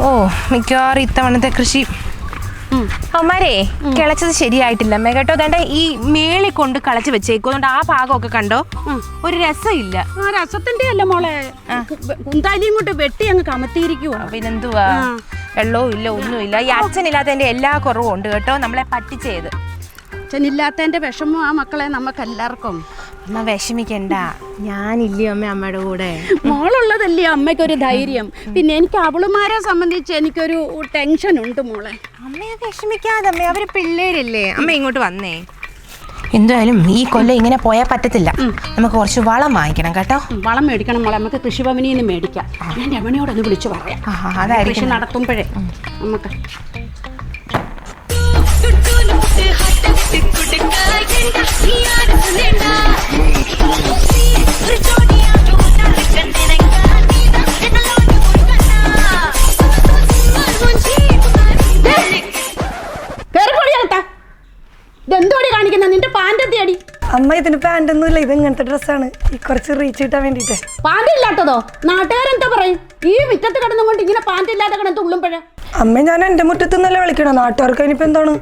ഓ മിക്കവാറും ഇത്തവണത്തെ കൃഷി അമ്മാരേ കിളച്ചത് ശരിയായിട്ടില്ല അമ്മ കേട്ടോ. അതേണ്ട ഈ മേളി കൊണ്ട് കളച്ച് വെച്ചേക്കും. അതുകൊണ്ട് ആ ഭാഗമൊക്കെ കണ്ടോ ഒരു രസമില്ല. ആ രസത്തിന്റെ അല്ല മോളെ, കുന്താലിയും കൊണ്ട് വെട്ടി അങ്ങ് കമത്തിയിരിക്കുവാ. പിന്നെന്തുവാ, വെള്ളവും ഇല്ല ഒന്നുമില്ല. ഈ അച്ഛനില്ലാത്തതിന്റെ എല്ലാ കുറവും ഉണ്ട് കേട്ടോ. നമ്മളെ പറ്റിച്ചത്. അച്ഛനില്ലാത്തതിന്റെ വിഷമം ആ മക്കളെ നമുക്ക് എല്ലാവർക്കും. അമ്മ വിഷമിക്കണ്ട, ഞാനില്ലയോ അമ്മ അമ്മയുടെ കൂടെ. മോളുള്ളതല്ലേ അമ്മയ്ക്കൊരു ധൈര്യം. പിന്നെ എനിക്ക് അവളുമാരെ സംബന്ധിച്ച് എനിക്കൊരു ടെൻഷൻ ഉണ്ട് മോളെ. അമ്മയെ വിഷമിക്കാതെ അമ്മ, അവര് പിള്ളേരല്ലേ. അമ്മ ഇങ്ങോട്ട് വന്നേ. എന്തായാലും ഈ കൊല്ലം ഇങ്ങനെ പോയാൽ പറ്റത്തില്ല. നമുക്ക് കുറച്ച് വളം വാങ്ങിക്കണം കേട്ടോ. വളം മേടിക്കണം മോളെ, നമുക്ക് കൃഷിഭവനിൽ നിന്ന് മേടിക്കാം. ഞാൻ രമണിയോടൊന്ന് വിളിച്ചു പറയാം. കൃഷി നടത്തുമ്പോഴേ നമുക്ക്. ഇതെന്തോടി കാണിക്കുന്ന നിന്റെ പാൻറ്റത്തി അടി? അമ്മ ഇതിന് പാൻ്റ് ഒന്നുമില്ല, ഇത് ഇങ്ങനത്തെ ഡ്രസ്സാണ്. ഈ കുറച്ച് റീച്ച് കിട്ടാൻ വേണ്ടിട്ട്. പാൻറ് ഇല്ലാത്തതോ? നാട്ടുകാരെന്താ പറയും? ഈ മുറ്റത്ത് കിടന്നുകൊണ്ട് ഇങ്ങനെ പാൻറ് ഇല്ലാതെ കിടന്ന് തുള്ളുമ്പോഴേ. അമ്മ ഞാൻ എന്റെ മുറ്റത്ത് നിന്നല്ലേ വിളിക്കണം, നാട്ടുകാർക്ക് അതിനിപ്പോ എന്താണ്?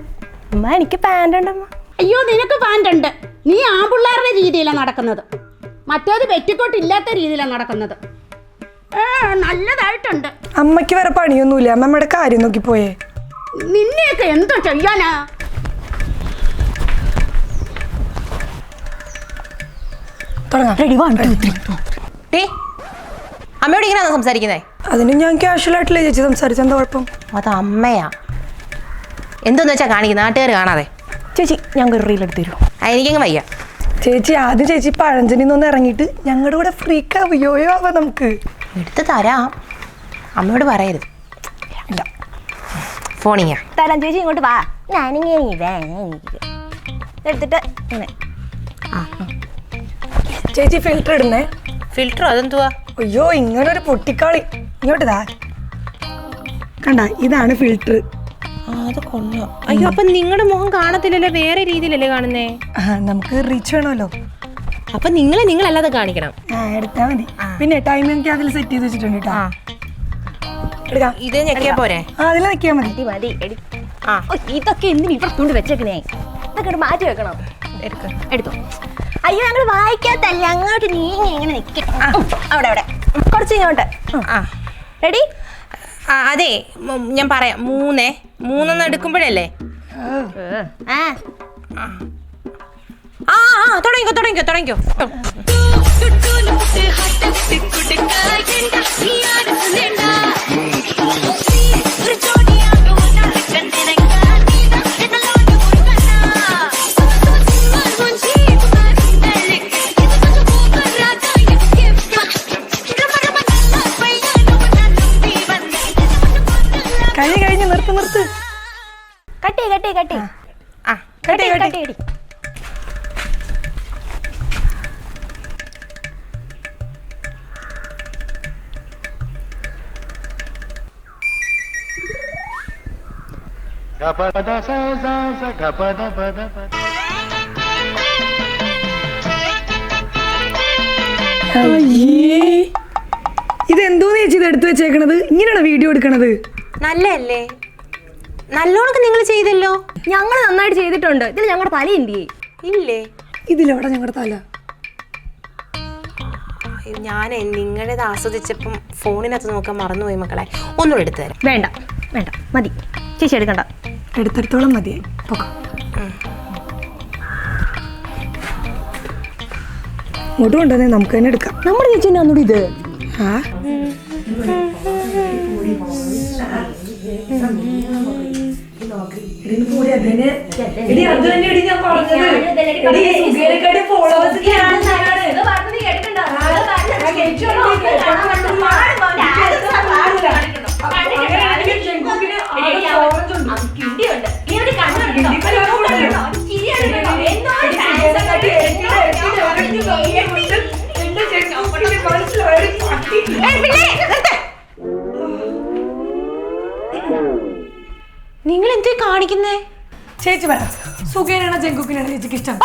അമ്മ എനിക്ക് പാൻ്റ് ഉണ്ടമ്മ. അയ്യോ നിനക്ക് പാൻറ് ഉണ്ട്. നീ ആൺപിള്ളേരുടെ രീതിയിലാണ് നടക്കുന്നത്, മറ്റേത് പെറ്റിക്കോട്ട് ഇല്ലാത്ത രീതിയിലാണ് നടക്കുന്നത്. നല്ലതായിട്ടുണ്ട്. അമ്മയ്ക്ക് വേറെ പണിയൊന്നുമില്ല, അമ്മമ്മയുടെ കാര്യം നോക്കി പോയേ. നിന്നെയൊക്കെ എന്തോ ചെയ്യാനാ? അമ്മയോട് ഇങ്ങനെയാണോ സംസാരിക്കുന്നേ? അതിന് ഞാൻ ക്യാഷ്വൽ ആയിട്ടില്ലേ ചേച്ചി സംസാരിച്ച, എന്താ കുഴപ്പം? അത് അമ്മയാ. എന്തെന്ന് വെച്ചാ കാണിക്കുന്നത്, നാട്ടുകാർ കാണാതെ. ചേച്ചി ഞങ്ങൾക്ക് ഒരു റീലെടുത്ത് തരുമോ? എനിക്കങ്ങ് വയ്യ ചേച്ചി. ആദ്യം ചേച്ചി പഴഞ്ചനിൽ നിന്ന് ഇറങ്ങിയിട്ട് ഞങ്ങളുടെ കൂടെ ഫ്രീക്ക് ആവുകയോ ആവാ. നമുക്ക് എടുത്ത് തരാം, അമ്മയോട് പറയരുത്. ഇല്ല ഫോണിങ്ങ തരാം ചേച്ചി, ഇങ്ങോട്ട് വാ. ഞാനിങ്ങനെ എടുത്തിട്ട് ഇങ്ങനെ. ചേച്ചി ഫിൽറ്റർ ഇടുന്നേ. ഫിൽറ്ററോ? അതെന്തുവാ? അയ്യോ ഇങ്ങനെ ഒരു പൊട്ടിക്കാളി. ഇങ്ങോട്ട് ഇതാ കണ്ട, ഇതാണ് ഫിൽറ്റർ. അത് കൊള്ളാം. അയ്യോ അപ്പൊ നിങ്ങളുടെ മുഖം കാണത്തില്ലല്ലോ, വേറെ രീതിയിലല്ലേ കാണുന്നേ? നമുക്ക് റീച്ച് വേണമല്ലോ. അപ്പൊ നിങ്ങളല്ലാതെ കാണിക്കണം. എടുത്താ മതി. പിന്നെ ടൈം എനിക്ക് അതിൽ സെറ്റ് ചെയ്ത് വെച്ചിട്ടുണ്ട് കേട്ടോ. ഇത് ഞെക്കിയാ പോരെ? അതിൽ നിൽക്കിയാ മതി. മതി. ഇതൊക്കെ എന്തിനു ഇപ്പുറത്തോണ്ട് വെച്ചേക്കണേ? ഇതൊക്കെ മാറ്റി വെക്കണം. എടുത്തോ. അയ്യോ ഞങ്ങൾ വായിക്കാത്തല്ല, അങ്ങോട്ട് നീങ്ങി എങ്ങനെ നിൽക്കും. അവിടെ അവിടെ കുറച്ച് ഇങ്ങോട്ട്. റെഡി? അതെ ഞാൻ പറയാം. മൂന്നെണ്ണം എടുക്കുമ്പോഴല്ലേ? തുടങ്ങിക്കോ. കഴിഞ്ഞ് നിർത്ത്. കട്ടി. ഇതെന്തോന്ന് ചേച്ചി ഇത് എടുത്തു വെച്ചേക്കണത്? ഇങ്ങനെയാണോ വീഡിയോ എടുക്കണത്? നല്ലല്ലേ? നല്ലോണൊക്കെ നിങ്ങൾ ചെയ്തല്ലോ. ഞങ്ങൾ നന്നായിട്ട് ചെയ്തിട്ടുണ്ട്. ഇതിൽ ഞങ്ങളുടെ തല എന്തിയേ? ഇല്ലേ? ഇതിലെവിടെ ഞങ്ങളുടെ തല? ഞാൻ നിങ്ങളുടേത് ആസ്വദിച്ചപ്പം ഫോണിനകത്ത് നോക്കാൻ മറന്നുപോയി മക്കളെ. ഒന്നുകൂടെ എടുത്തു തരാം. വേണ്ട മതി ചേച്ചി, എടുക്കണ്ട. എടുത്തിടത്തോളം മതി. ഇങ്ങോട്ട് കൊണ്ടുവന്നേ, നമുക്ക് തന്നെ എടുക്കാം. നമ്മുടെ ചേച്ചി ഒന്നുകൂടി ഇത്. നിങ്ങൾ എന്തേ കാണിക്കുന്നേ? ചേച്ചി പറ, സുഖേനാണോ ജങ്കുക്കിനാണ് ചേച്ചിക്ക് ഇഷ്ടം?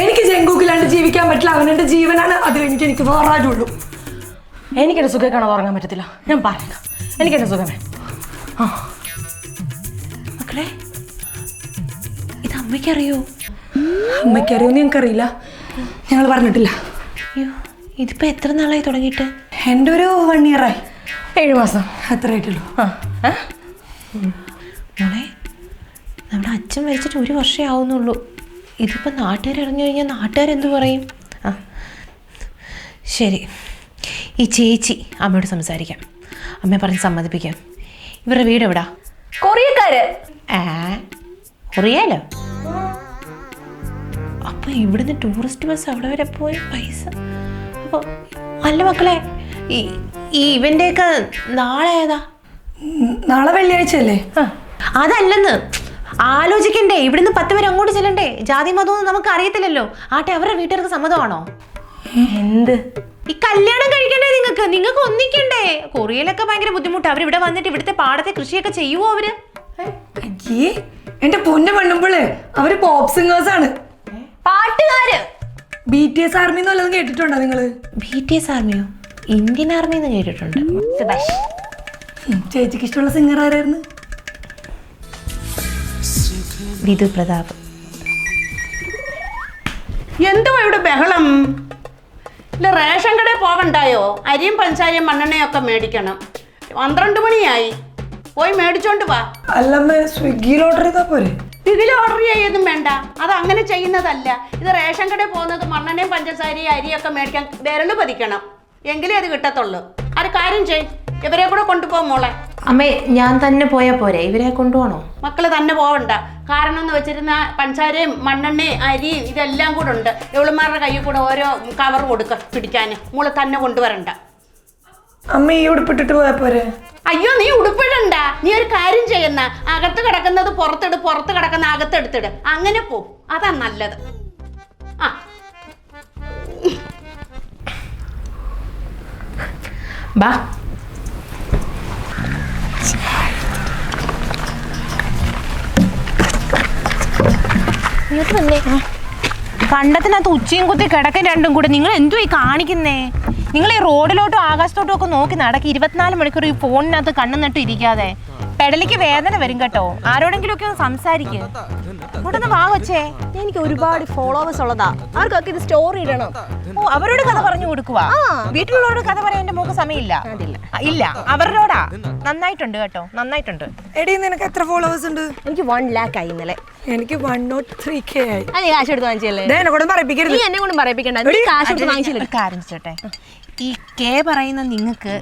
എനിക്ക് ജങ്കുക്കിലാണ്ട് ജീവിക്കാൻ പറ്റില്ല. അവനെന്റെ ജീവനാണ്. അത് കഴിഞ്ഞിട്ട് എനിക്ക് വേറെ ആരുള്ളൂ. എനിക്കെന്റെ സുഖം കാണാതെ ഉറങ്ങാൻ പറ്റത്തില്ല. ഞാൻ പറയാം, എനിക്കെന്റെ സുഖമേ. മക്കളെ, ഇത് അമ്മയ്ക്കറിയോ? അമ്മയ്ക്കറിയോന്ന് ഞങ്ങൾക്കറിയില്ല, ഞങ്ങൾ പറഞ്ഞിട്ടില്ല. അയ്യോ, ഇതിപ്പോ എത്ര നാളായി തുടങ്ങിയിട്ട്? എൻ്റെ ഒരു 1 year ആയി. 7 മാസം അത്ര ആയിട്ടുള്ളൂ. മോളെ, നമ്മുടെ അച്ഛൻ മരിച്ചിട്ട് 1 വർഷമേ ആവുന്നുള്ളൂ. ഇതിപ്പോൾ നാട്ടുകാരിറങ്ങി കഴിഞ്ഞാൽ നാട്ടുകാരെന്ത് പറയും? ആ ശരി, ഈ ചേച്ചി അമ്മയോട് സംസാരിക്കാം, അമ്മയെ പറഞ്ഞ് സമ്മതിപ്പിക്കാം. ഇവരുടെ വീട് എവിടാ? കൊറിയക്കാര്. കൊറിയയിലോ? അപ്പോൾ ഇവിടുന്ന് ടൂറിസ്റ്റ് ബസ് അവിടെ വരെ പോയി പൈസ. അപ്പോൾ അല്ല മക്കളെ, ഈ ഇവൻ്റെയൊക്കെ നാളെ ഏതാ? നാളെ വെള്ളിയാഴ്ച അല്ലേ? അതല്ലെന്ന് ആലോചിക്കണ്ടേ, ഇവിടുന്ന് 10 പേര് അങ്ങോട്ട് ചെല്ലണ്ടേ? ജാതി മതമൊന്നും നമുക്ക് അറിയത്തില്ലല്ലോ. ആട്ടെ, അവരുടെ വീട്ടുകാർക്ക് സമ്മതമാണോ? എന്ത്? ഈ കല്യാണം കഴിക്കണ്ടേ? നിങ്ങൾക്ക് ഒന്നിക്കണ്ടേ? കൊറിയയിലൊക്കെ ഭയങ്കര ബുദ്ധിമുട്ട്. അവരിവിടെ വന്നിട്ട് ഇവിടുത്തെ പാടത്തെ കൃഷിയൊക്കെ ചെയ്യുവോ അവര്? അയ്യേ, എന്റെ പൊന്നെ പെണ്ണുമ്പിള്, അവര് പോപ്പ് സിംഗേഴ്സ് ആണ്, പാട്ടുകാര്. BTS ആർമി എന്ന് വല്ലതും കേട്ടിട്ടുണ്ടോ നിങ്ങള്? BTS ആർമിയോ? ഇന്ത്യൻ ആർമി എന്ന് കേട്ടിട്ടുണ്ട്. ചേച്ചിക്ക് ഇഷ്ടമുള്ള സിംഗർ ആരായിരുന്നു? വിധു പ്രതാപ്. എന്തുവാ ഇവിടെ ബഹളം? ഇല്ല, റേഷൻ കടയിൽ പോവണ്ടായോ? അരിയും പഞ്ചാരയും മണ്ണെണ്ണയും ഒക്കെ മേടിക്കണം. 12 മണിയായി, പോയി മേടിച്ചോണ്ട് വാ. അല്ലമ്മ, സ്വിഗ്ഗിയിൽ ഓർഡർ ചെയ്താ പോരെ? ഇതിൽ ഓർഡർ ചെയ്യൊന്നും വേണ്ട, അത് അങ്ങനെ ചെയ്യുന്നതല്ല. ഇത് റേഷൻ കടയിൽ പോകുന്നത് മണ്ണെണ്ണയും പഞ്ചസാരയും അരിയൊക്കെ മേടിക്കാൻ വിരല് പതിക്കണം, എങ്കിലേ അത് കിട്ടത്തുള്ളൂ. അത് കാര്യം ചെയ്, ഇവരെ കൂടെ കൊണ്ടുപോകും മോളെ. അമ്മേ, ഞാൻ തന്നെ പോയാ പോരെ? ഇവരെ കൊണ്ടുപോകണോ? മക്കള് തന്നെ പോവണ്ട. കാരണം എന്ന് വെച്ചിരുന്ന പഞ്ചസാരയും മണ്ണെണ്ണയും അരിയും ഇതെല്ലാം കൂടെ ഉണ്ട്. ഇവളുമാരുടെ കയ്യിൽ കൂടെ ഓരോ കവർ കൊടുക്ക പിടിക്കാൻ. മോള് തന്നെ കൊണ്ടുവരണ്ട. അമ്മ ഈ ഉടുപ്പിട്ടിട്ട് പോയാ പോരെ? അയ്യോ, നീ ഉടുപ്പിടണ്ട. നീ ഒരു കാര്യം ചെയ്യുന്ന, അകത്ത് കിടക്കുന്നത് പുറത്തിട്, പുറത്ത് കിടക്കുന്ന അകത്തെടുത്തിട്. അങ്ങനെ പോ, അതാ നല്ലത്. ആ ബാ. കണ്ടത്തിനകത്ത് ഉച്ചയും കുത്തി കിടക്കാൻ രണ്ടും കൂടെ. നിങ്ങൾ എന്തുവാ ഈ കാണിക്കുന്നേ? നിങ്ങൾ ഈ റോഡിലോട്ടും ആകാശത്തോട്ടും ഒക്കെ നോക്കി നടക്കി 24 മണിക്കൂർ ഈ ഫോണിനകത്ത് കണ്ണും നട്ടും ഇരിക്കാതെ. പെടലിക്ക് വേദന വരും കേട്ടോ. ആരോടെങ്കിലും ഒക്കെ ഒന്ന് സംസാരിക്കുക. ഇങ്ങോട്ടൊന്ന് വാ കൊച്ചേ. എനിക്ക് ഒരുപാട് ഫോളോവേഴ്സ് ഉള്ളതാ, അവർക്കൊക്കെ ഇത് സ്റ്റോറി ഇടണം. ഓ, അവരോട് കഥ പറഞ്ഞു കൊടുക്കുവാ? വീട്ടിലുള്ളവരോട് കഥ പറയാൻ എന്റെ മോക്ക് സമയമില്ല. ഇല്ല, അവരോടാ. നന്നായിട്ടുണ്ട് കേട്ടോ, നന്നായിട്ടുണ്ട്. എടീ, നിനക്ക് എത്ര ഫോളോവേഴ്സ് ഉണ്ട്? എനിക്ക് 1 lakh ആയി ഇന്നലെ. എനിക്ക് 103K ആയി. അത് നീ കാശ് എടുത്ത് വാങ്ങിച്ചല്ലേ? എന്നെ കൊണ്ട് പറയിപ്പിക്കരുത്. നീ എന്നെ കൊണ്ട് പറയിപ്പിക്കണ്ട, നീ കാശ് എടുത്ത് വാങ്ങിച്ചില്ല. കാര്യം ചോട്ടെ, ഈ കെ പറയുന്ന നിങ്ങൾക്ക്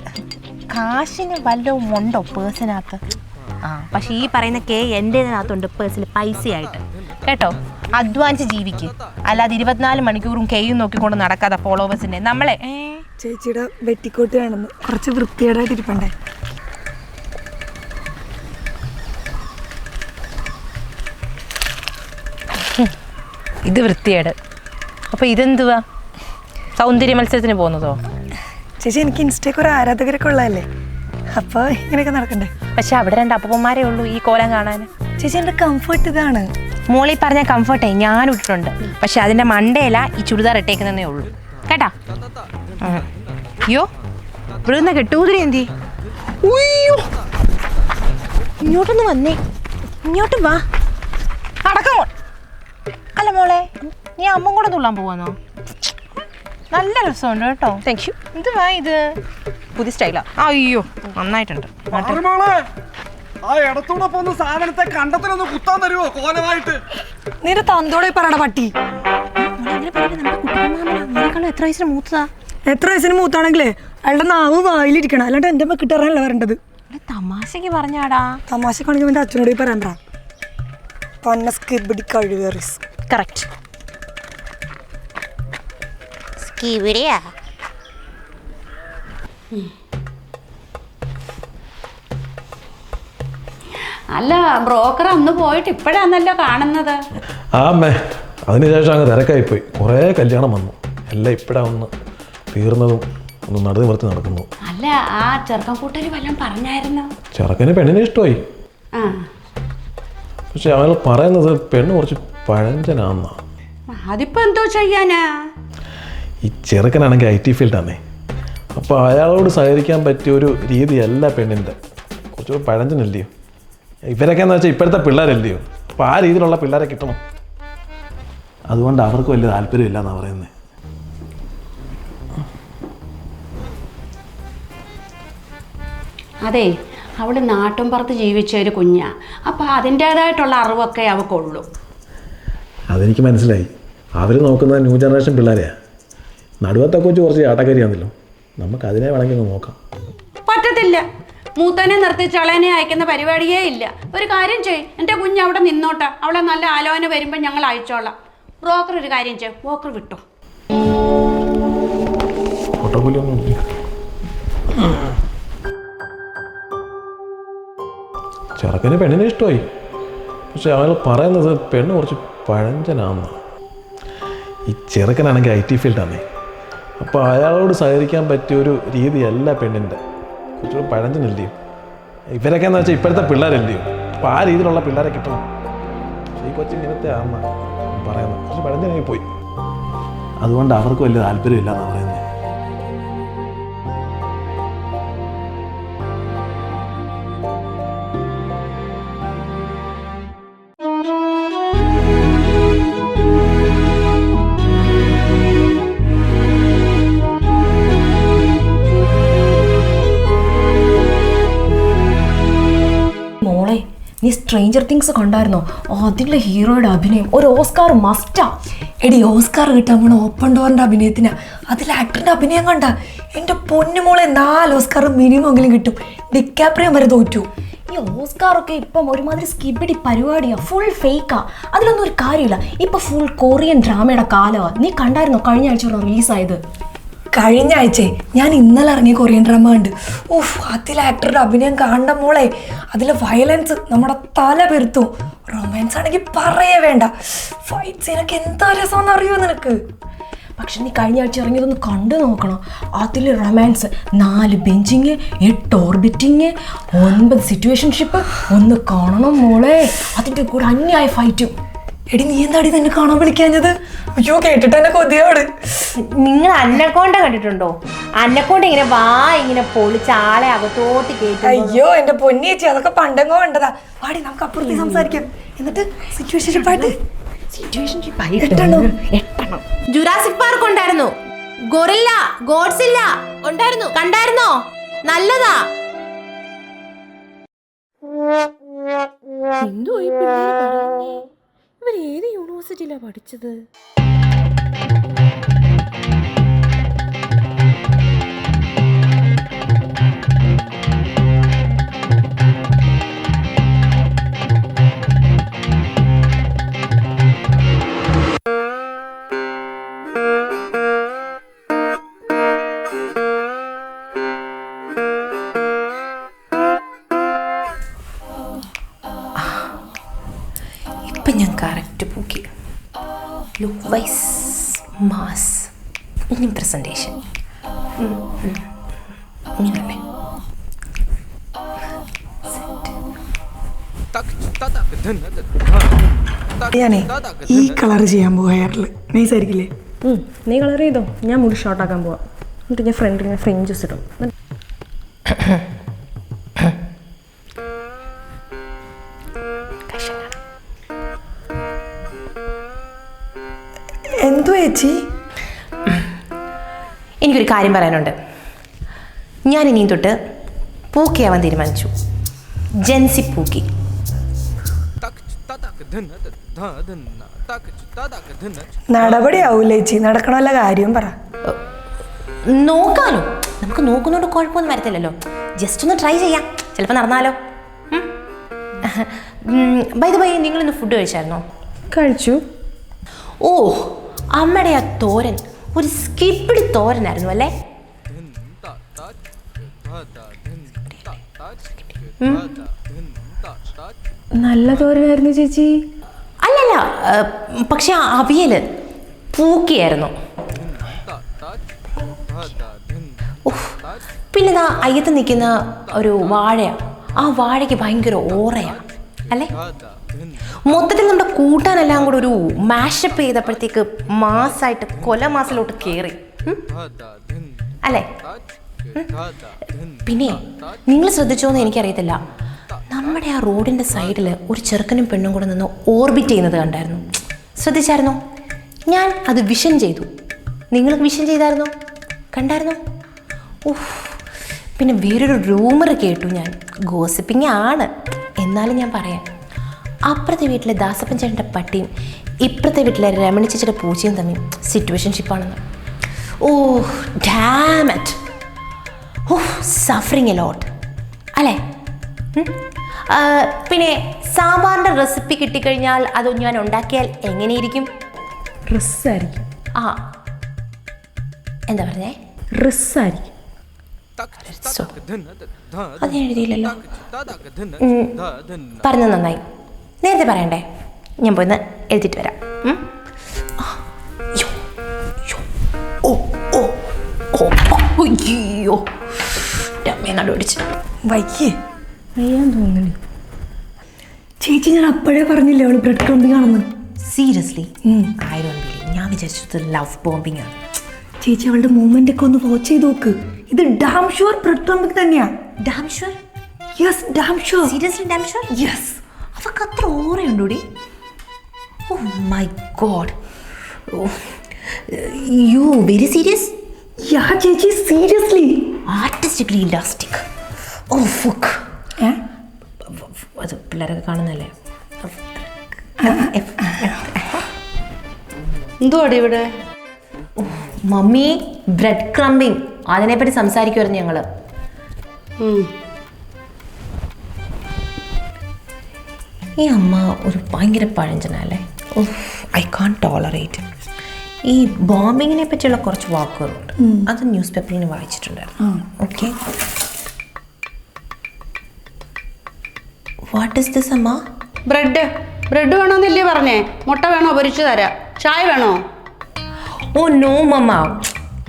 കാശിന് വല്ലതും ഉണ്ടോ പേഴ്സിനകത്ത്? പക്ഷെ ഈ പറയുന്ന കെ എൻ്റെതിനകത്തുണ്ട് പേഴ്സിൽ പൈസയായിട്ട് കേട്ടോ. അധ്വാനിച്ച് ജീവിക്ക്, അല്ലാതെ 24 മണിക്കൂറും കെയും നോക്കിക്കൊണ്ട് നടക്കാതെ ഫോളോവേഴ്സിന്റെ. നമ്മളെ ചേച്ചിയുടെ വെറ്റിക്കോട്ട് വേണമെന്ന് കുറച്ച് വൃത്തികേടായിട്ടിരിപ്പണ്ടേ. ഇത് വൃത്തിയേട്. അപ്പൊ ഇതെന്തുവാ? സൗന്ദര്യ മത്സരത്തിന് പോകുന്നതോ? ചേച്ചി, എനിക്ക് ഇൻസ്റ്റയ്ക്ക് ഒരു ആരാധകരൊക്കെ ഉള്ളതല്ലേ, അപ്പോൾ ഇങ്ങനെയൊക്കെ നടക്കണ്ടേ. പക്ഷെ അവിടെ 2 അപ്പന്മാരേ ഉള്ളൂ ഈ കോലം കാണാൻ. ചേച്ചി, എൻ്റെ കംഫർട്ട് ഇതാണ്. മോളി പറഞ്ഞ കംഫർട്ടേ ഞാൻ ഇട്ടിട്ടുണ്ട്. പക്ഷെ അതിന്റെ മണ്ടയില ഈ ചുരിദാർ ഇട്ടേക്കുന്നേ ഉള്ളൂ കേട്ടാ. അയ്യോ, ഇവിടെ നിന്ന് കെട്ടൂതിരി എന്തി? ഇങ്ങോട്ടൊന്ന് വന്നേ, ഇങ്ങോട്ട് വാ. അടക്കം. അല്ല മോളെ, നീ അമ്മ കൂടെ തുള്ളാൻ പോവാന്നോ? നല്ല രസമുണ്ട് കേട്ടോ. Thank you. എന്തുവാ ഇത്? പുതിയ സ്റ്റൈലാ. അയ്യോ, നന്നായിട്ടുണ്ട്. ആ ഇടത്തോടൊപ്പം ഒന്ന് സാധനത്തെ കണ്ടത്തിലൊന്ന് കുത്താൻ തരുമോ കോലമായിട്ട്? നിന്റെ തന്തോടെ പറയണ പട്ടി. എത്ര വയസ്സിന് മൂത്തതാ? എത്ര വയസ്സിന് മൂത്താണെങ്കിലേ അയാളുടെ നാവ് വായിലിരിക്കണം, അല്ലാണ്ട് എൻ്റെ മെക്കിട്ടറിയാനല്ല വരേണ്ടത്. തമാശക്ക് പറഞ്ഞാടാ. തമാശ കാണിക്കുമ്പോൾ എൻ്റെ അച്ഛനോട് പറയണ്ടാ. പന്നസ്കിബിടി കഴിവേറിസ്. കറക്റ്റ്. അല്ല, ബ്രോക്കർ അന്ന് പോയിട്ട് ഇപ്പോഴാന്നല്ലോ കാണുന്നത്. ആ അമ്മേ, അതിനുശേഷം അങ്ങ് തിരക്കായിപ്പോയി. കുറേ കല്യാണം വന്നു, എല്ലാം ഇപ്പോഴാണ് ഒന്ന് തീർന്നതും ഒന്ന് നടു നിവർത്തി നടക്കുന്നു. അല്ല, ആ ചെറുക്കൻ കൂട്ടര് വല്ലതും പറഞ്ഞായിരുന്നോ? ചെറുക്കന് പെണ്ണിനെ ഇഷ്ടമായി. പക്ഷെ അവൾ പറയുന്നത് പെണ്ണ് കുറച്ച് പഴഞ്ചനാന്നാ. അതിപ്പോ എന്തോ ചെയ്യാനാ? ഈ ചെറുക്കനാണെങ്കിൽ IT ഫീൽഡാന്നേ. അപ്പോൾ അയാളോട് സഹകരിക്കാൻ പറ്റിയ ഒരു രീതിയല്ല പെണ്ണിൻ്റെ. കുറച്ചുകൂടി പഴഞ്ചനല്ലയോ ഇവരൊക്കെ എന്ന് വെച്ചാൽ ഇപ്പോഴത്തെ പിള്ളേരല്ലയോ. അപ്പോൾ ആ രീതിയിലുള്ള പിള്ളേരെ കിട്ടണം. അതുകൊണ്ട് അവർക്ക് വലിയ താല്പര്യമില്ല എന്നാണ് പറയുന്നത്. അതെ, അവൾ നാട്ടിൻപുറത്ത് ജീവിച്ച ഒരു കുഞ്ഞാ. അപ്പോൾ അതിൻ്റേതായിട്ടുള്ള അറിവൊക്കെ അവൾക്കുള്ളൂ. അതെനിക്ക് മനസ്സിലായി. അവർ നോക്കുന്നത് ന്യൂ ജനറേഷൻ പിള്ളേരെയാണ്. നടുവത്തൊക്കെ വെച്ച് കുറച്ച് ആട്ടക്കരിയാണല്ലോ. നമുക്ക് അതിനെ വേണമെങ്കിൽ ഒന്ന് നോക്കാം. പറ്റത്തില്ല. മൂത്തനെ നിർത്തിച്ച് അളനെ അയക്കുന്ന പരിപാടിയേ ഇല്ല. ഒരു കാര്യം ചെയ്യ്, എൻ്റെ കുഞ്ഞ് അവിടെ നിന്നോട്ടെ. അവളെ നല്ല ആലോചന വരുമ്പോൾ ഞങ്ങൾ അയച്ചോളാം. ബ്രോക്കർ ഒരു കാര്യം ചെയ്യും, ബ്രോക്കർ വിട്ടോ. ചെറുക്കന് പെണ്ണിനെ ഇഷ്ടമായി. പക്ഷെ അയാൾ പറയുന്നത് പെണ്ണ് കുറച്ച് പഴഞ്ചനാണെന്ന്. ഈ ചെറുക്കനാണെങ്കിൽ IT ഫീൽഡാണേ. അപ്പോൾ അയാളോട് സഹകരിക്കാൻ പറ്റിയൊരു രീതിയല്ല പെണ്ണിൻ്റെ. കുറച്ചുകൂടി പഴഞ്ചനല്ലയോ ഇവരൊക്കെ എന്ന് വെച്ചാൽ ഇപ്പോഴത്തെ പിള്ളേരല്ലയോ. അപ്പോൾ ആ രീതിയിലുള്ള പിള്ളേരെ കിട്ടണം. ഈ കൊച്ചു ഇങ്ങനത്തെ ആണെന്നാണ് പറയുന്നത്. പക്ഷെ പഴഞ്ചനായി പോയി. അതുകൊണ്ട് അവർക്ക് വലിയ താല്പര്യമില്ല എന്നാണ് പറയുന്നത്. നീ സ്ട്രേഞ്ചർ തിങ്സ് കണ്ടായിരുന്നോ? അതിലെ ഹീറോയുടെ അഭിനയം ഒരു ഓസ്കാർ മസ്റ്റാ. എടി, ഓസ്കാർ കിട്ടാൻ പോണ ഓപ്പൺ ഡോറിൻ്റെ അഭിനയത്തിനാ. അതിൽ ആക്ടറിൻ്റെ അഭിനയം കണ്ട എൻ്റെ പൊന്നുമോളെ 4 ഓസ്കാർ മിനിമം എങ്കിലും കിട്ടും. ഡിക്കാപ്രിയം വരെ തോറ്റു. ഈ ഓസ്കാറൊക്കെ ഇപ്പം ഒരുമാതിരി സ്കിബിടി പരിപാടിയാ, ഫുൾ ഫേക്കാ. അതിലൊന്നും ഒരു കാര്യമില്ല. ഇപ്പം ഫുൾ കൊറിയൻ ഡ്രാമയുടെ കാലമാണ്. നീ കണ്ടായിരുന്നോ കഴിഞ്ഞ ആഴ്ച റിലീസായത്? കഴിഞ്ഞ ആഴ്ച ഞാൻ ഇന്നലെ ഇറങ്ങിയ കൊറിയൻ ഡ്രാമ കണ്ട്. അതിൽ ആക്ടറുടെ അഭിനയം കാണണ്ട മോളെ. അതിലെ വയലൻസ് നമ്മുടെ തല പെരുത്തും. റൊമാൻസ് ആണെങ്കിൽ പറയേ വേണ്ട. ഫൈറ്റ് സീനൊക്കെ എന്താ രസമെന്ന് അറിയുമോ നിനക്ക്? പക്ഷെ നീ കഴിഞ്ഞ ആഴ്ച ഇറങ്ങിയതൊന്ന് കണ്ടു നോക്കണം. അതിൽ റൊമാൻസ്, 4 ബെഞ്ചിങ്, 8 ഓർബിറ്റിങ്, 9 സിറ്റുവേഷൻഷിപ്പ്. ഒന്ന് കാണണം മോളെ. അതിൻ്റെ കൂടെ അന്യായ ഫൈറ്റും. എടി, നീ എന്താടി തന്നെ കാണാൻ വിളിക്കാഞ്ഞത്? അയ്യോ, കേട്ടിട്ട് തന്നെ കൊതിയോട്. നിങ്ങൾ അന്നക്കോണ്ട കണ്ടിട്ടുണ്ടോ? അന്നക്കോണ്ട ഇങ്ങനെ ഇങ്ങനെ പൊളിച്ച് ആളെ അകത്തോട്ട് കേട്ടു. അയ്യോ എന്റെ പൊന്നിയേച്ചി, അതൊക്കെ പണ്ടെങ്ങോ വേണ്ടതാ. വാടി, നമുക്ക് അപ്പുറത്തേക്ക് സംസാരിക്കാം. എന്നിട്ട് സിറ്റുവേഷൻഷിപ്പായിട്ട് ജുറാസിക് പാർക്ക് ഉണ്ടായിരുന്നു, ഗൊറില്ല, ഗോഡ്സില്ല ഉണ്ടായിരുന്നു. കണ്ടായിരുന്നോ? നല്ലതാ. എന്തോ ഈ പിള്ളേര് പറയുന്നേ? ഇവർ ഏത് യൂണിവേഴ്സിറ്റിയിലാണ് പഠിച്ചത്? ഞാൻ കറക്റ്റ് പൂക്കി. ലുക്ക് വൈസ് മാസ്, ഇനി പ്രസൻറ്റേഷൻ ഇങ്ങനെ. ഞാനേ ഈ കളർ ചെയ്യാൻ പോവാ. ഹെയറിൽ നൈസ് ആയിരിക്കില്ലേ? നീ കളർ ചെയ്തോ, ഞാൻ മുടി ഷോർട്ടാക്കാൻ പോവാം. എന്നിട്ട് ഞാൻ ഫ്രണ്ടിൽ ഫ്രിഞ്ചസ് ഇടും. എന്തോ ചേച്ചി? എനിക്കൊരു കാര്യം പറയാനുണ്ട്. ഞാൻ ഇനിയും തൊട്ട് പൂക്കിയാവാൻ തീരുമാനിച്ചു. ജെൻസി പൂക്കി. നടപടിയാവൂല്ലേ ചേച്ചി? നടക്കണമല്ല കാര്യം പറ. നോക്കാലോ, നമുക്ക് നോക്കുന്നോണ്ട് കുഴപ്പമൊന്നും വരത്തില്ലല്ലോ. ജസ്റ്റ് ഒന്ന് ട്രൈ ചെയ്യാം, ചിലപ്പോൾ നടന്നാലോ. ബൈ ദ ബൈ, നിങ്ങളിന്ന് ഫുഡ് കഴിച്ചായിരുന്നോ? കഴിച്ചു. ഓ, അമ്മയുടെ ആ തോരൻ ഒരു സ്കിപ്പിടി തോരനായിരുന്നു അല്ലേ? നല്ല തോരനായിരുന്നു ചേച്ചി. അല്ലല്ല, പക്ഷെ ആ അവിയല് പൂക്കിയായിരുന്നു. പിന്നെ ഇതാ അയ്യത്ത് നിൽക്കുന്ന ഒരു വാഴയാ. ആ വാഴയ്ക്ക് ഭയങ്കര ഓറയാണ് അല്ലേ? മൊത്തത്തിൽ നമ്മുടെ കൂട്ടാനെല്ലാം കൂടെ ഒരു മാഷപ്പ് ചെയ്തപ്പോഴത്തേക്ക് മാസായിട്ട് കൊല മാസിലോട്ട് കയറി അല്ലേ? പിന്നെ നിങ്ങൾ ശ്രദ്ധിച്ചോന്ന് എനിക്കറിയത്തില്ല, നമ്മുടെ ആ റോഡിൻ്റെ സൈഡിൽ ഒരു ചെറുക്കനും പെണ്ണും കൂടെ നിന്ന് ഓർബിറ്റ് ചെയ്യുന്നത് കണ്ടായിരുന്നു. ശ്രദ്ധിച്ചായിരുന്നോ? ഞാൻ അത് വിഷൻ ചെയ്തു. നിങ്ങൾ വിഷൻ ചെയ്തായിരുന്നോ? കണ്ടായിരുന്നോ? ഓഹ്. പിന്നെ വേറൊരു റൂമർ കേട്ടു ഞാൻ. ഗോസിപ്പിംഗ് ആണ്, എന്നാലും ഞാൻ പറയാം. അപ്പുറത്തെ വീട്ടിലെ ദാസപ്പൻ ചേട്ടൻ്റെ പട്ടിയും ഇപ്പുറത്തെ വീട്ടിലെ രമണി ചേച്ചിയുടെ പൂച്ചയും തമ്മിൽ സിറ്റുവേഷൻഷിപ്പാണെന്ന്. Oh damn it. Oh suffering a lot അല്ലേ? പിന്നെ സാമ്പാറിൻ്റെ റെസിപ്പി കിട്ടിക്കഴിഞ്ഞാൽ അത് ഞാൻ ഉണ്ടാക്കിയാൽ എങ്ങനെയിരിക്കും? റിസ്സായിരിക്കും. ആ എന്താ പറഞ്ഞേ? റിസ്സായിരിക്കും. അത് ഞാൻ എഴുതിയില്ലല്ലോ. പറഞ്ഞത് നന്നായി. നേരത്തെ പറയണ്ടേ? ഞാൻ പോയിന്ന് എഴുതിയിട്ട് വരാം. അയ്യോ നടുപിടിച്ച് വയ്യേ വയ്യാൻ തോന്നുന്നു. ചേച്ചി ഞാൻ അപ്പോഴേ പറഞ്ഞില്ലേ അവള് ബ്രെഡ് ക്രംബിംഗ് ആണെന്ന്. Seriously I don't believe. ഞാൻ വിചാരിച്ചത് ലവ് ബോംബിംഗ് ആണ്. ചേച്ചി അവളുടെ മൂവ്മെന്റ് ഒക്കെ ഒന്ന് വാച്ച് ചെയ്ത് നോക്ക്. ഇത് ഡാം ഷുവർ ബ്രെഡ് ക്രംബിംഗ് തന്നെയാ. Damn sure? Yes damn sure. Seriously damn sure? Yes. അവർക്ക് അത്ര ഓറയുണ്ടോടി? Oh my god. You very serious? Yeah ചേച്ചി seriously. Artistically elastic. Oh fuck. അത് പിള്ളേരൊക്കെ കാണുന്നല്ലേ. എന്തുവാടി ഇവിടെ? മമ്മി ബ്രെഡ് ക്രംബിംഗ്, അതിനെപ്പറ്റി സംസാരിക്കുമായിരുന്നു ഞങ്ങള്. ഈ അമ്മ ഒരു ഭയങ്കര പഴഞ്ചനല്ലേ. I can't tolerate. ഈ ബോംബിങ്ങിനെ പറ്റിയുള്ള കുറച്ച് വാക്കുകളുണ്ട്, അത് ന്യൂസ് പേപ്പറിൽ നിന്ന് വായിച്ചിട്ടുണ്ടായിരുന്നു. ഓക്കെ, വാട്ട് ഇസ് ദിസ് അമ്മ? ബ്രെഡ് വേണോന്നില്ലേ പറഞ്ഞേ? മുട്ട വേണോ? പൊരിച്ചു തരാം. ചായ വേണോ? ഓ നോ മമ്മ,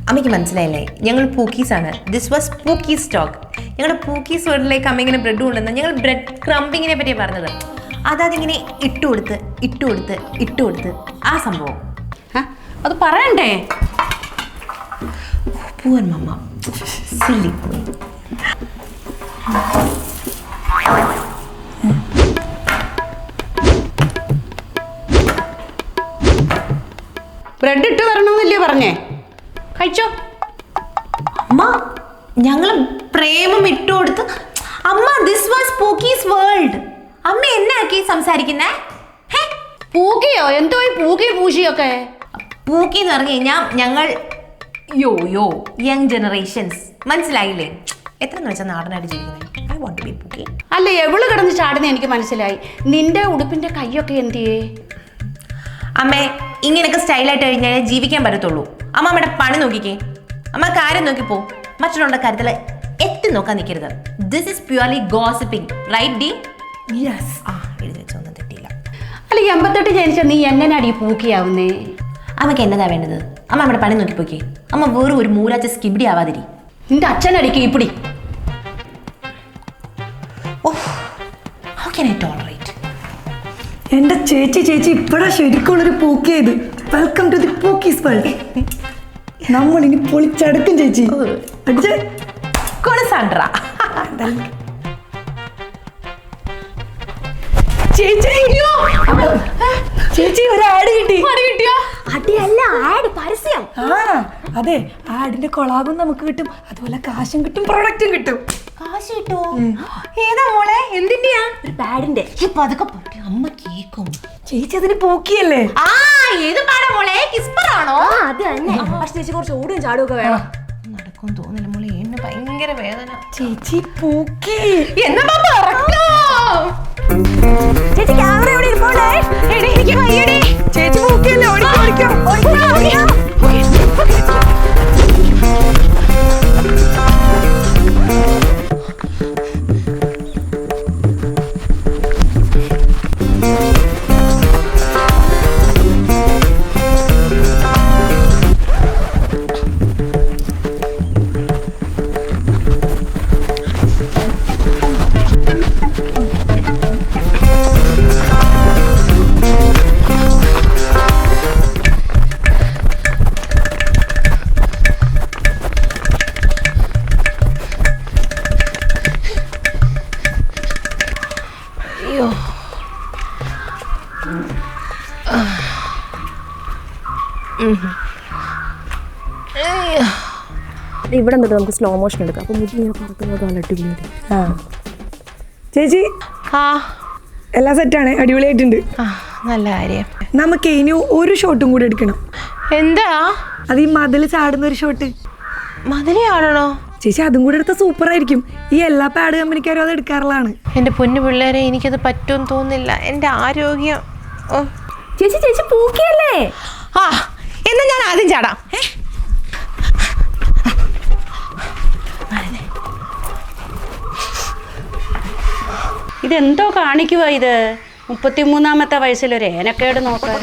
അമ്മയ്ക്ക് മനസ്സിലായില്ലേ, ഞങ്ങൾ പൂക്കീസാണ്. This was pookies stock. ഞങ്ങളുടെ പൂക്കീസ് വേർഡിലേക്ക് അമ്മ ഇങ്ങനെ ബ്രെഡ് കൊണ്ടുവന്ന ഞങ്ങൾ ബ്രെഡ് ക്രംബിങ്ങിനെ പറ്റിയാണ് പറഞ്ഞത്. അതതിങ്ങനെ ഇട്ടുകൊടുത്ത് ആ സംഭവം. അത് പറയണ്ടേ? പൂവൻ മമ്മ, സില്ലി പൂവൻ. ബ്രെഡ് ഇട്ട് തരണമെന്നില്ലേ പറഞ്ഞേ? കഴിച്ചോ അമ്മ. ഞങ്ങൾ പ്രേമം ഇട്ടുകൊടുത്ത്. അമ്മ ദിസ് വാസ് പൂക്കീസ് വേൾഡ്. അമ്മ എന്നാക്കി സംസാരിക്കുന്നേ? പൂക്കിയോ? എന്തോ ഈ പൂക്കി പൂശിയൊക്കെ? പൂക്കി എന്ന് പറഞ്ഞു കഴിഞ്ഞാൽ ഞങ്ങൾ യങ് ജനറേഷൻസ്, മനസ്സിലായില്ലേ? എത്രയെന്ന് വെച്ചാൽ നാടനായിട്ട് ജീവിക്കുന്നത്. ഐ വോണ്ട് ടു ബി പൂക്കി. അല്ല, എവള് കിടന്ന് ചാടുന്ന എനിക്ക് മനസ്സിലായി. നിന്റെ ഉടുപ്പിന്റെ കൈയൊക്കെ എന്തിയേ? അമ്മേ, ഇങ്ങനെയൊക്കെ സ്റ്റൈലായിട്ട് കഴിഞ്ഞാൽ ജീവിക്കാൻ പറ്റത്തുള്ളൂ. അമ്മ അമ്മയുടെ പണി നോക്കിക്കേ. അമ്മ കാര്യം നോക്കിപ്പോ, മറ്റുള്ളവരുടെ കാര്യത്തിൽ എത്തി നോക്കാൻ നിൽക്കരുത്. This is purely gossiping, right ഡി? യെസ്. ആ എഴുതി വെച്ചൊന്നും തെറ്റിയില്ല. അല്ല, 88 ജനിച്ച നീ എങ്ങനെയാണ് ഈ പൂക്കിയാവുന്നേ? അമ്മയ്ക്ക് എന്നതാ വേണ്ടത്? അമ്മ നമ്മുടെ പണി നോക്കിപ്പോക്കേ. അമ്മ വേറെ ഒരു മൂരാച്ച സ്കിബിടി ആവാതിരി. നിന്റെ അച്ഛനടിക്ക് ഇപ്പിടി. How can I tolerate? എന്റെ ചേച്ചി ഇപ്പഴാ ശരിക്കുള്ളൊരു പൂക്കിയത്. Welcome to the pookies world. നമ്മൾ ഇനി പൊളിച്ചടക്കും ചേച്ചി. കൊണസാൻഡ്ര. ചേച്ചി ഒരു ആഡ് കിട്ടിയോ? അടിയല്ല, ആഡ്, പരസ്യം. അതെ, ആഡിന്റെ കൊളാബും നമുക്ക് കിട്ടും, അതുപോലെ കാശും കിട്ടും, പ്രൊഡക്റ്റും കിട്ടും. കാശ് കിട്ടോ? ഏതാ മോളെ? എന്തിന്റെയാ? ഒരു പാഡിന്റെ. ഇപ്പൊ അതൊക്കെ പറഞ്ഞു അമ്മ കേക്കും. ചേച്ചി അതിന് പൂക്കിയല്ലേ? ആ ഏത് പാടാ മോളെ? കിസ്പറാണോ? അത് തന്നെ. പക്ഷെ ചേച്ചി കുറച്ച് ഓടുകയും ചാടുകയും ഒക്കെ വേണം. നടക്കും തോന്നില്ല മോളെ, എന്നെ ഭയങ്കര വേദന. ചേച്ചി പൂക്കി. എന്നാ ചേച്ചി ക്യാമറ എവിടെ ഇരിപ്പോണ്ടേ? എനിക്ക് വയ്യടി. ചേച്ചി പൂക്കിയല്ലേ? ഇവിടെ നിന്നിട്ട് നമുക്ക് സ്ലോ മോഷൻ എടുക്കാം. അപ്പോൾ മുടി ഇങ്ങനെ പറക്കുന്നത് നല്ല അടിപൊളിയായിട്ട്. ആ ചേച്ചി ആ എല്ലാം സെറ്റാണ്, അടിപൊളിയായിട്ടുണ്ട്. ആ നല്ല കാര്യം. നമുക്ക് ഇനി ഒരു ഷോട്ടും കൂടെ എടുക്കണം. എന്താ അത് ഈ മതിൽ ചാടുന്ന ഒരു ഷോട്ട്. മതിലേ ആടണോ? ചേച്ചി അതും കൂടെ എടുത്താൽ സൂപ്പർ ആയിരിക്കും. ഈ എല്ലാ പാഡ് കമ്പനിക്കാരും അത് എടുക്കാറുള്ളതാണ്. എൻ്റെ പൊന്നു പിള്ളേരെ, എനിക്കത് പറ്റുമെന്ന് തോന്നുന്നില്ല. എൻ്റെ ആരോഗ്യം. ഓ ചേച്ചി ചേച്ചി പൂക്കിയല്ലേ? ആ എന്നാ ഞാൻ ആദ്യം ചാടാം. ഇതെന്തോ കാണിക്കുക ഇത്? 33-ാമത്തെ വയസ്സിലൊരു ഏനക്കേട് നോക്കാൻ.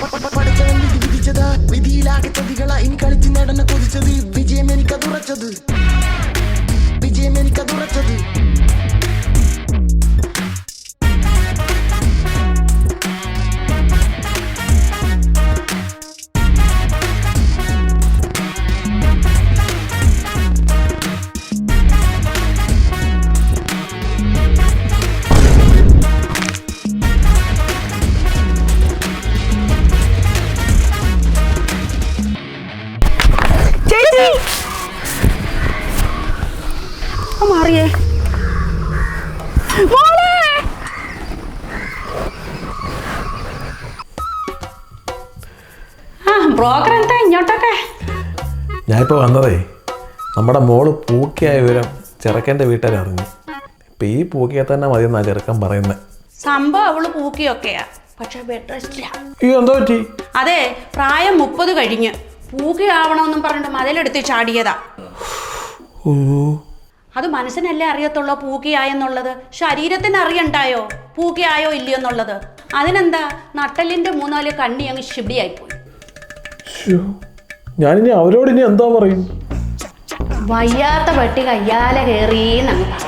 മാറിയേ ബ്രോക്കർ എന്താ ഇങ്ങോട്ടൊക്കെ? ഞാനിപ്പോൾ വന്നതേ നമ്മുടെ മോള് പൂക്കിയായ വിവരം ചെറുക്കൻ്റെ വീട്ടുകാർ അറിഞ്ഞു. ഇപ്പം ഈ പൂക്കിയെ തന്നെ മതി എന്നാ ചെറുക്കൻ പറയുന്നത്. സംഭവം അവള് പൂക്കിയൊക്കെയാ, പക്ഷെ ബെഡ് റെസ്റ്റില്ല. ഈ എന്തോ പറ്റി? അതെ, പ്രായം 30 കഴിഞ്ഞ് പൂക്കിയാവണമെന്നും പറഞ്ഞിട്ട് മതിലെടുത്ത് ചാടിയതാ. അത് മനസ്സിനല്ലേ അറിയത്തുള്ളൂ പൂക്കിയായെന്നുള്ളത്. ശരീരത്തിന് അറിയണ്ടായോ പൂക്കിയായോ ഇല്ലയോ എന്നുള്ളത്? അതിനെന്താ, നട്ടലിന്റെ 3-4 കണ്ണി അങ്ങ് ശിബിടിയായിപ്പോയി. ഞാനിനി അവരോട് ഇനി എന്താ പറയും? വയ്യാത്ത പെട്ടി കയ്യാലെ കയറി നമുക്ക്